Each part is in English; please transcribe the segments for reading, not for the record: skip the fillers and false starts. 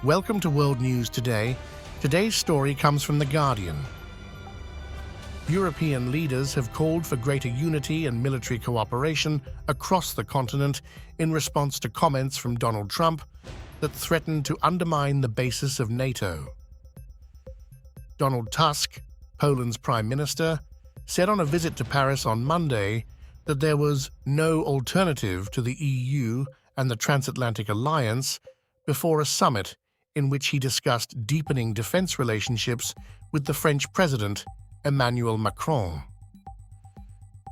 Welcome to World News Today. Today's story comes from The Guardian. European leaders have called for greater unity and military cooperation across the continent in response to comments from Donald Trump that threatened to undermine the basis of Nato. Donald Tusk, Poland's prime minister, said on a visit to Paris on Monday that there was no alternative to the EU and the transatlantic alliance before a summit in which he discussed deepening defense relationships with the French president, Emmanuel Macron.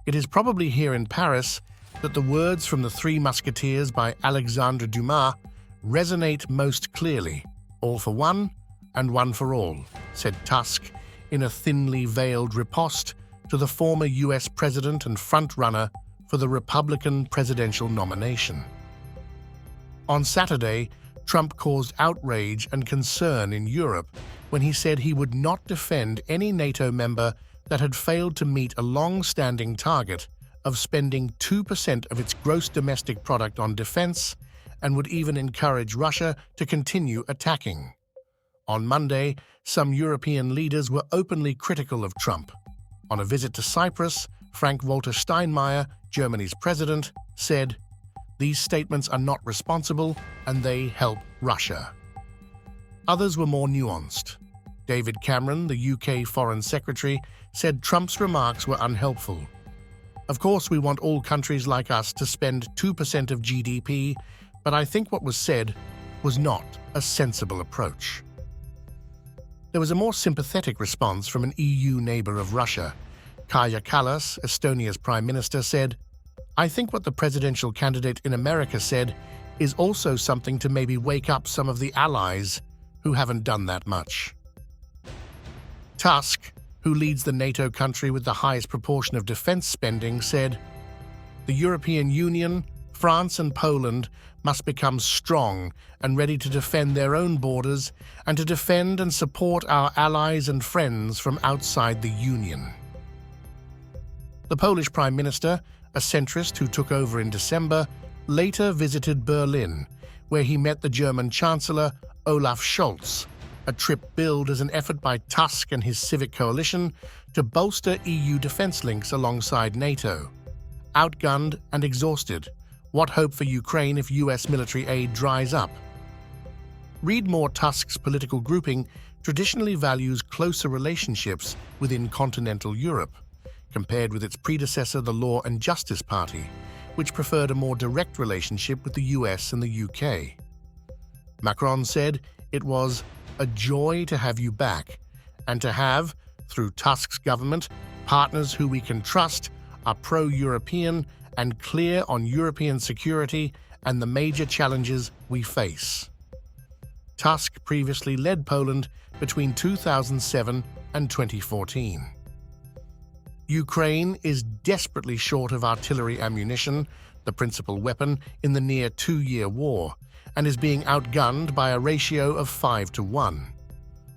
It is probably here in Paris that the words from The Three Musketeers by Alexandre Dumas resonate most clearly. All for one and one for all, said Tusk in a thinly veiled riposte to the former US president and front-runner for the Republican presidential nomination. On Saturday, Trump caused outrage and concern in Europe when he said he would not defend any NATO member that had failed to meet a long-standing target of spending 2% of its gross domestic product on defense and would even encourage Russia to continue attacking. On Monday, some European leaders were openly critical of Trump. On a visit to Cyprus, Frank-Walter Steinmeier, Germany's president, said, "These statements are not responsible and they help Russia." Others were more nuanced. David Cameron, the UK Foreign Secretary, said Trump's remarks were unhelpful. "Of course, we want all countries like us to spend 2% of GDP, but I think what was said was not a sensible approach." There was a more sympathetic response from an EU neighbor of Russia. Kaja Kallas, Estonia's prime minister, said, "I think what the presidential candidate in America said is also something to maybe wake up some of the allies who haven't done that much." Tusk, who leads the NATO country with the highest proportion of defense spending, said, "The European Union, France and Poland must become strong and ready to defend their own borders and to defend and support our allies and friends from outside the Union." The Polish Prime Minister, a centrist who took over in December, later visited Berlin, where he met the German Chancellor Olaf Scholz, a trip billed as an effort by Tusk and his civic coalition to bolster EU defense links alongside NATO. Outgunned and exhausted, what hope for Ukraine if US military aid dries up? Read more. Tusk's political grouping traditionally values closer relationships within continental Europe, compared with its predecessor, the Law and Justice Party, which preferred a more direct relationship with the US and the UK. Macron said it was a joy to have you back, and to have, through Tusk's government, partners who we can trust, are pro-European and clear on European security and the major challenges we face. Tusk previously led Poland between 2007 and 2014. Ukraine is desperately short of artillery ammunition, the principal weapon in the near two-year war, and is being outgunned by a ratio of 5-1.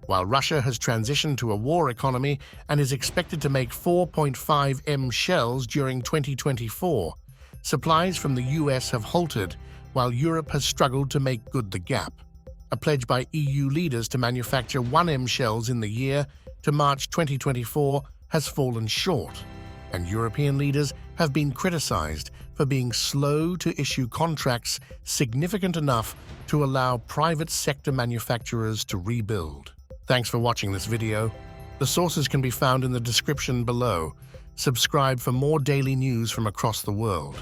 While Russia has transitioned to a war economy and is expected to make 4.5 M shells during 2024, supplies from the US have halted while Europe has struggled to make good the gap. A pledge by EU leaders to manufacture 1 M shells in the year to March 2024 has fallen short, and European leaders have been criticized for being slow to issue contracts significant enough to allow private sector manufacturers to rebuild. Thanks for watching this video. The sources can be found in the description below. Subscribe for more daily news from across the world.